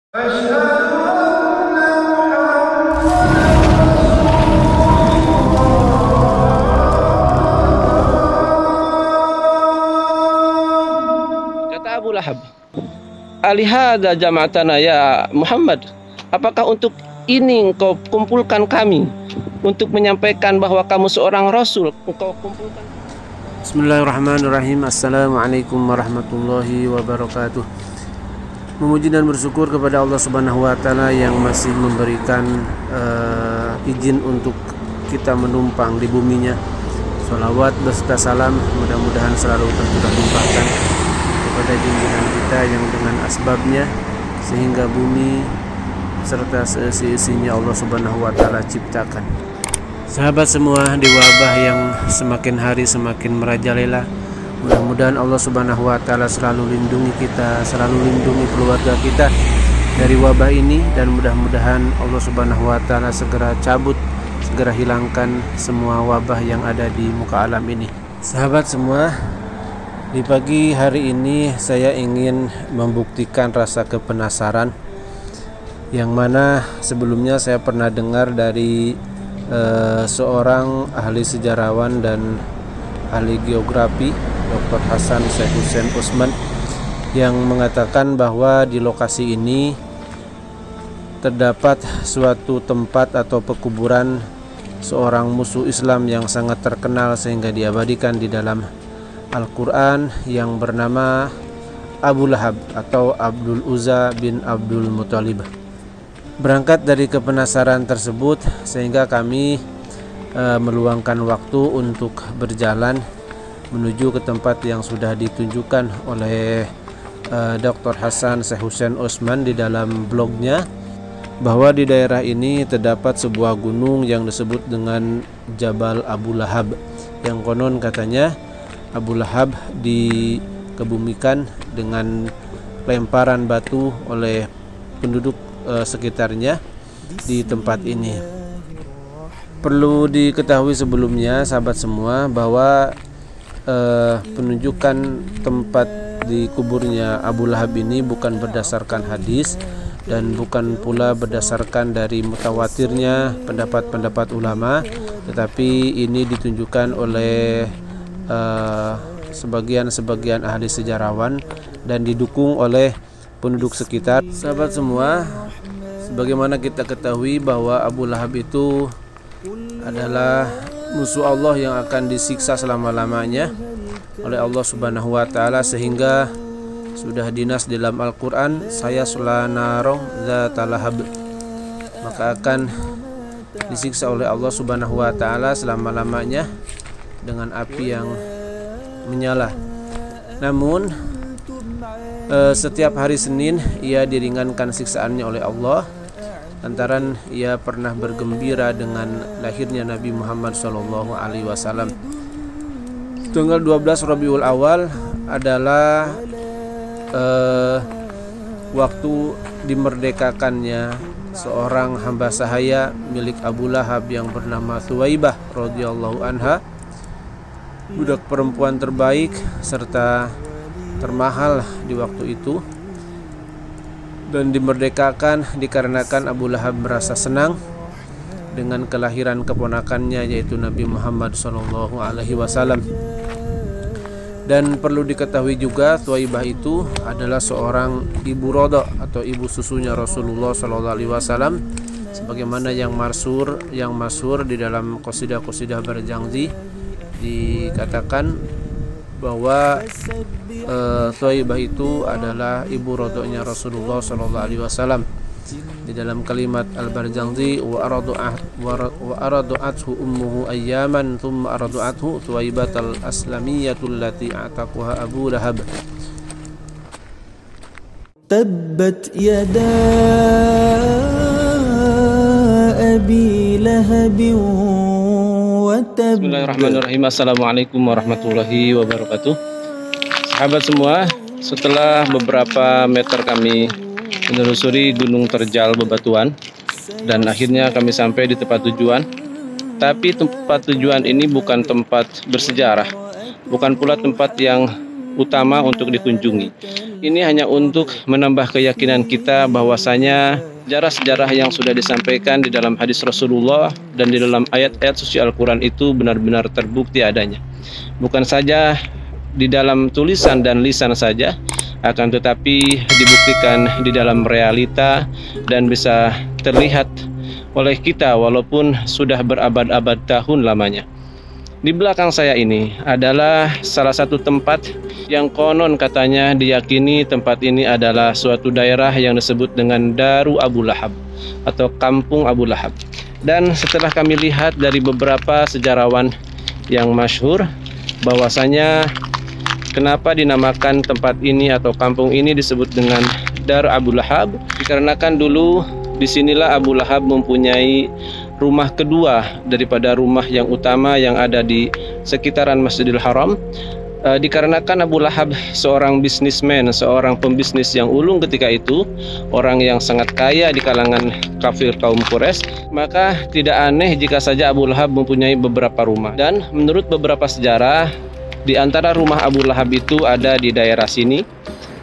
Kata Abu Lahab, "Alihada jama'atana ya Muhammad, apakah untuk ini engkau kumpulkan kami untuk menyampaikan bahwa kamu seorang rasul? Engkau kumpulkan." Bismillahirrahmanirrahim. Assalamualaikum warahmatullahi wabarakatuh. Memuji dan bersyukur kepada Allah Subhanahu wa Ta'ala yang masih memberikan izin untuk kita menumpang di buminya. Sholawat beserta salam mudah-mudahan selalu tercurah limpahkan kepada junjungan kita yang dengan asbabnya sehingga bumi serta seisi-isinya Allah Subhanahu wa Ta'ala ciptakan. Sahabat semua, di wabah yang semakin hari semakin merajalela, mudah-mudahan Allah Subhanahu wa Ta'ala selalu lindungi kita, selalu lindungi keluarga kita dari wabah ini, dan mudah-mudahan Allah Subhanahu wa Ta'ala segera cabut, segera hilangkan semua wabah yang ada di muka alam ini. Sahabat semua, di pagi hari ini saya ingin membuktikan rasa kepenasaran yang mana sebelumnya saya pernah dengar dari seorang ahli sejarawan dan ahli geografi, Dr. Hasan Syekh Hussein Utsman, yang mengatakan bahwa di lokasi ini terdapat suatu tempat atau pekuburan seorang musuh Islam yang sangat terkenal sehingga diabadikan di dalam Al-Quran, yang bernama Abu Lahab atau Abdul Uzza bin Abdul Muthalib. Berangkat dari kepenasaran tersebut sehingga kami meluangkan waktu untuk berjalan menuju ke tempat yang sudah ditunjukkan oleh Dr. Hasan Syekh Hussein Utsman di dalam blognya, bahwa di daerah ini terdapat sebuah gunung yang disebut dengan Jabal Abu Lahab, yang konon katanya Abu Lahab dikebumikan dengan lemparan batu oleh penduduk sekitarnya di tempat ini. Perlu diketahui sebelumnya, sahabat semua, bahwa penunjukan tempat di kuburnya Abu Lahab ini bukan berdasarkan hadis dan bukan pula berdasarkan dari mutawatirnya pendapat-pendapat ulama, tetapi ini ditunjukkan oleh sebagian ahli sejarawan dan didukung oleh penduduk sekitar. Sahabat semua, sebagaimana kita ketahui bahwa Abu Lahab itu adalah musuh Allah yang akan disiksa selama-lamanya oleh Allah Subhanahu wa Ta'ala, sehingga sudah dinas dalam Al-Quran, saya sulanaro dzata lahab, maka akan disiksa oleh Allah Subhanahu wa Ta'ala selama-lamanya dengan api yang menyala. Namun setiap hari Senin ia diringankan siksaannya oleh Allah lantaran ia pernah bergembira dengan lahirnya Nabi Muhammad SAW. Tanggal 12 Rabiul Awal adalah waktu dimerdekakannya seorang hamba sahaya milik Abu Lahab yang bernama Thuwaibah radhiyallahu anha, budak perempuan terbaik serta termahal di waktu itu, dan dimerdekakan dikarenakan Abu Lahab merasa senang dengan kelahiran keponakannya yaitu Nabi Muhammad SAW. Dan perlu diketahui juga, Thuwaibah itu adalah seorang ibu rodha atau ibu susunya Rasulullah SAW, sebagaimana yang masyhur di dalam qasidah-qasidah Barzanji dikatakan bahwa Thuwaibah itu adalah ibu rodoknya Rasulullah SAW. Di dalam kalimat Al-Barzanji, wa aradu'athu ummuhu ayyaman thumma aradu'athu Thuwaibatal aslamiyatul lati a'taquha Abu Lahab. Tabbat yada abi lahabin wa tabb. Bismillahirrahmanirrahim. Assalamualaikum warahmatullahi wabarakatuh. Sahabat semua, setelah beberapa meter kami menelusuri Gunung Terjal Bebatuan dan akhirnya kami sampai di tempat tujuan. Tapi tempat tujuan ini bukan tempat bersejarah, bukan pula tempat yang utama untuk dikunjungi. Ini hanya untuk menambah keyakinan kita bahwasanya sejarah-sejarah yang sudah disampaikan di dalam hadis Rasulullah dan di dalam ayat-ayat suci Al-Quran itu benar-benar terbukti adanya. Bukan saja di dalam tulisan dan lisan saja, akan tetapi dibuktikan di dalam realita dan bisa terlihat oleh kita walaupun sudah berabad-abad tahun lamanya. Di belakang saya ini adalah salah satu tempat yang konon katanya diyakini tempat ini adalah suatu daerah yang disebut dengan Daru Abu Lahab atau Kampung Abu Lahab. Dan setelah kami lihat dari beberapa sejarawan yang masyhur bahwasanya kenapa dinamakan tempat ini atau kampung ini disebut dengan Dar Abu Lahab, dikarenakan dulu disinilah Abu Lahab mempunyai rumah kedua daripada rumah yang utama yang ada di sekitaran Masjidil Haram. Dikarenakan Abu Lahab seorang bisnismen, seorang pembisnis yang ulung ketika itu, orang yang sangat kaya di kalangan kafir kaum Quraisy, maka tidak aneh jika saja Abu Lahab mempunyai beberapa rumah. Dan menurut beberapa sejarah, di antara rumah Abu Lahab itu ada di daerah sini,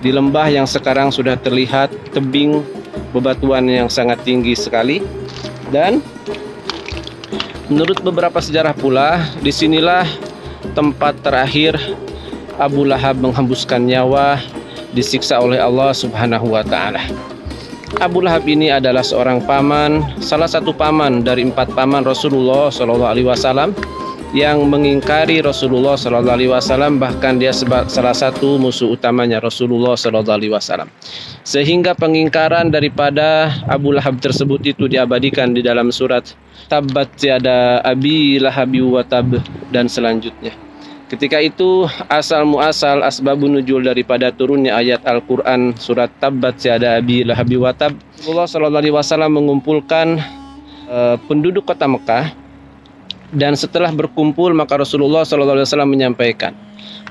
di lembah yang sekarang sudah terlihat tebing bebatuan yang sangat tinggi sekali. Dan menurut beberapa sejarah pula, disinilah tempat terakhir Abu Lahab menghembuskan nyawa, disiksa oleh Allah Subhanahu wa Ta'ala. Abu Lahab ini adalah seorang paman, salah satu paman dari 4 paman Rasulullah Shallallahu Alaihi Wasallam yang mengingkari Rasulullah Shallallahu Alaihi Wasallam, bahkan dia salah satu musuh utamanya Rasulullah Shallallahu Alaihi Wasallam. Sehingga pengingkaran daripada Abu Lahab tersebut itu diabadikan di dalam surat Tabbat yada abi lahabi wa tab dan selanjutnya. Ketika itu asal muasal asbabun nuzul daripada turunnya ayat Al-Quran surat Tabbat yada abi lahabi wa tab, Rasulullah Shallallahu Alaihi Wasallam mengumpulkan penduduk kota Mekah. Dan setelah berkumpul maka Rasulullah SAW menyampaikan,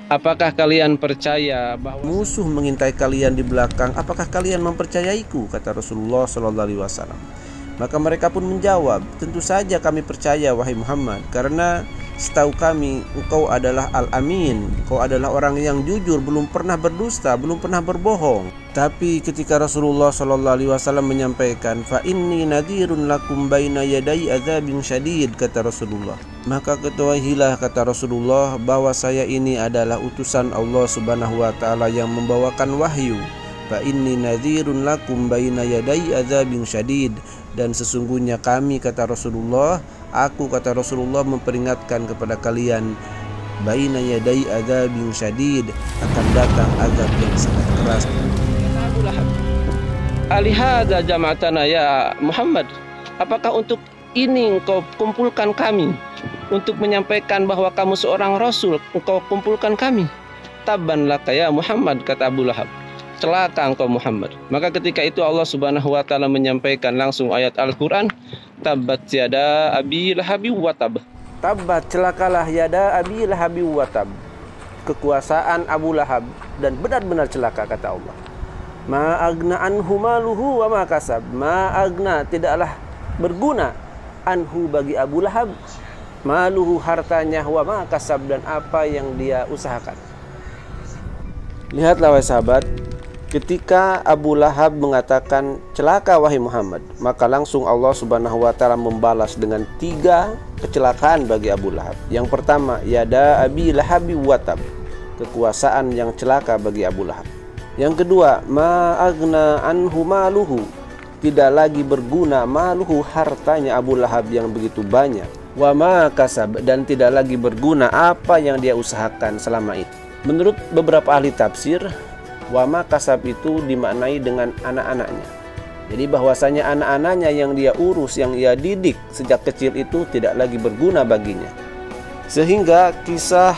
apakah kalian percaya bahwa musuh mengintai kalian di belakang? Apakah kalian mempercayaiku? Kata Rasulullah SAW. Maka mereka pun menjawab, tentu saja kami percaya wahai Muhammad, karena setahu kami engkau adalah Al-Amin, engkau adalah orang yang jujur, belum pernah berdusta, belum pernah berbohong. Tapi ketika Rasulullah SAW menyampaikan, fa inni nadhirun lakum baina yaday adzabin syadid, kata Rasulullah, maka ketahuilah, kata Rasulullah, bahwa saya ini adalah utusan Allah Subhanahu wa Ta'ala yang membawakan wahyu. Fa inni nadhirun lakum baina yaday adzabin syadid, dan sesungguhnya kami, kata Rasulullah, aku, kata Rasulullah, memperingatkan kepada kalian baina yaday adzabin syadid, akan datang azab yang sangat keras. Abu Lahab, alihada jama'atana ya Muhammad, apakah untuk ini engkau kumpulkan kami untuk menyampaikan bahwa kamu seorang rasul, engkau kumpulkan kami? Tabban laka ya Muhammad, kata Abu Lahab, celaka engkau Muhammad. Maka ketika itu Allah Subhanahu wa Ta'ala menyampaikan langsung ayat Al-Quran, Tabbat yada abi lahabi wa tab. Tabbat, celakalah yada abi lahabi wa tab, kekuasaan Abu Lahab dan benar-benar celaka, kata Allah. Ma agna anhu maluhu wa ma kasab. Ma agna, tidaklah berguna, anhu bagi Abu Lahab, maluhu hartanya, wa ma kasab dan apa yang dia usahakan. Lihatlah wahai sahabat, ketika Abu Lahab mengatakan celaka wahai Muhammad, maka langsung Allah Subhanahu wa Ta'ala membalas dengan 3 kecelakaan bagi Abu Lahab. Yang pertama, yada abi lahabi watab, kekuasaan yang celaka bagi Abu Lahab. Yang kedua, ma agna anhu maluhu, tidak lagi berguna, maluhu hartanya Abu Lahab yang begitu banyak, wa ma kasab, dan tidak lagi berguna apa yang dia usahakan selama itu. Menurut beberapa ahli tafsir, wa ma kasab itu dimaknai dengan anak-anaknya. Jadi bahwasanya anak-anaknya yang dia urus, yang ia didik sejak kecil itu tidak lagi berguna baginya. Sehingga kisah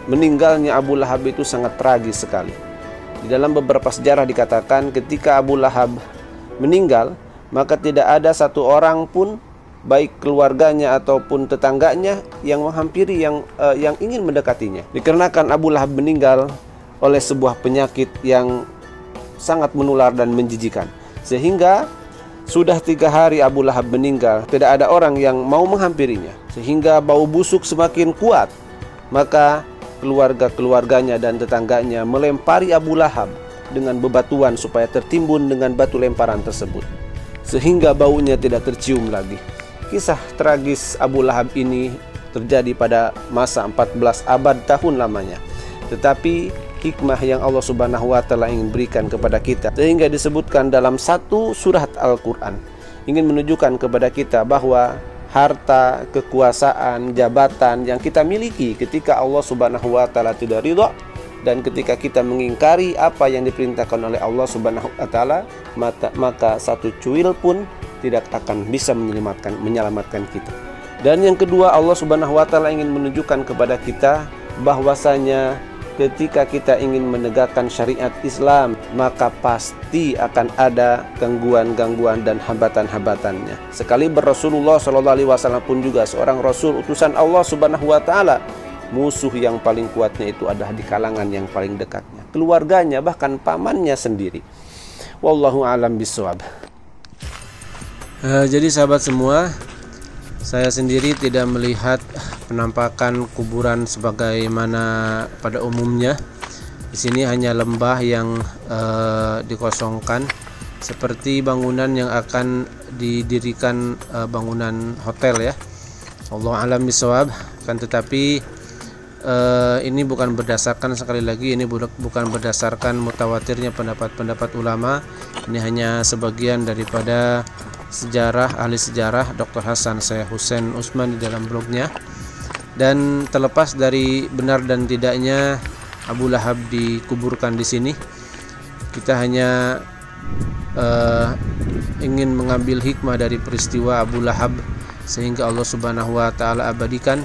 meninggalnya Abu Lahab itu sangat tragis sekali. Di dalam beberapa sejarah dikatakan ketika Abu Lahab meninggal, maka tidak ada satu orang pun, baik keluarganya ataupun tetangganya, yang menghampiri, yang ingin mendekatinya. Dikarenakan Abu Lahab meninggal oleh sebuah penyakit yang sangat menular dan menjijikan, sehingga sudah 3 hari Abu Lahab meninggal, tidak ada orang yang mau menghampirinya, sehingga bau busuk semakin kuat. Maka keluarga-keluarganya dan tetangganya melempari Abu Lahab dengan bebatuan supaya tertimbun dengan batu lemparan tersebut, sehingga baunya tidak tercium lagi. Kisah tragis Abu Lahab ini terjadi pada masa 14 abad tahun lamanya. Tetapi hikmah yang Allah Subhanahu wa taala ingin berikan kepada kita, sehingga disebutkan dalam satu surat Al-Qur'an, ingin menunjukkan kepada kita bahwa harta, kekuasaan, jabatan yang kita miliki ketika Allah Subhanahu wa taala tidak ridha, dan ketika kita mengingkari apa yang diperintahkan oleh Allah Subhanahu wa taala, maka satu cuil pun tidak akan bisa menyelamatkan kita. Dan yang kedua, Allah Subhanahu wa taala ingin menunjukkan kepada kita bahwasanya ketika kita ingin menegakkan syariat Islam, maka pasti akan ada gangguan-gangguan dan hambatan-hambatannya. Sekali Rasulullah SAW pun juga seorang Rasul utusan Allah Subhanahu wa taala, musuh yang paling kuatnya itu adalah di kalangan yang paling dekatnya, keluarganya, bahkan pamannya sendiri. Wallahu a'lam bishawab. Jadi sahabat semua, saya sendiri tidak melihat penampakan kuburan sebagaimana pada umumnya. Di sini hanya lembah yang dikosongkan, seperti bangunan yang akan didirikan bangunan hotel ya. Allah alam bisawab. Kan tetapi ini bukan berdasarkan, sekali lagi ini bukan berdasarkan mutawatirnya pendapat-pendapat ulama. Ini hanya sebagian daripada sejarah, ahli sejarah Dr. Hasan Syekh Hussein Usman di dalam blognya. Dan terlepas dari benar dan tidaknya Abu Lahab dikuburkan di sini, kita hanya ingin mengambil hikmah dari peristiwa Abu Lahab, sehingga Allah Subhanahu wa taala abadikan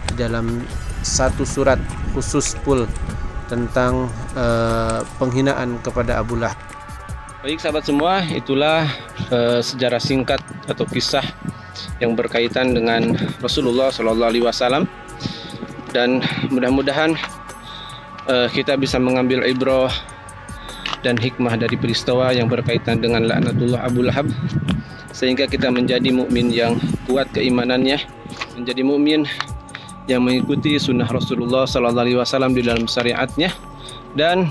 di dalam satu surat khusus pul tentang penghinaan kepada Abu Lahab. Baik sahabat semua, itulah sejarah singkat atau kisah yang berkaitan dengan Rasulullah SAW, dan mudah-mudahan kita bisa mengambil ibrah dan hikmah dari peristiwa yang berkaitan dengan laknatullah Abu Lahab, sehingga kita menjadi mukmin yang kuat keimanannya, menjadi mukmin yang mengikuti sunnah Rasulullah SAW di dalam syariatnya, dan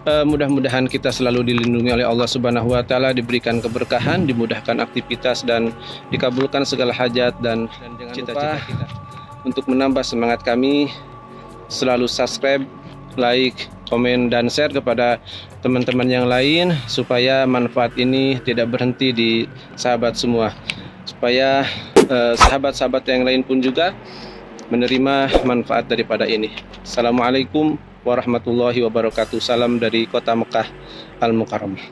mudah-mudahan kita selalu dilindungi oleh Allah Subhanahu wa taala, diberikan keberkahan, dimudahkan aktivitas, dan dikabulkan segala hajat dan cita-cita kita. Untuk menambah semangat kami, selalu subscribe, like, komen, dan share kepada teman-teman yang lain, supaya manfaat ini tidak berhenti di sahabat semua, supaya sahabat-sahabat yang lain pun juga menerima manfaat daripada ini. Assalamualaikum warahmatullahi wabarakatuh. Salam dari kota Mekah Al-Mukarramah.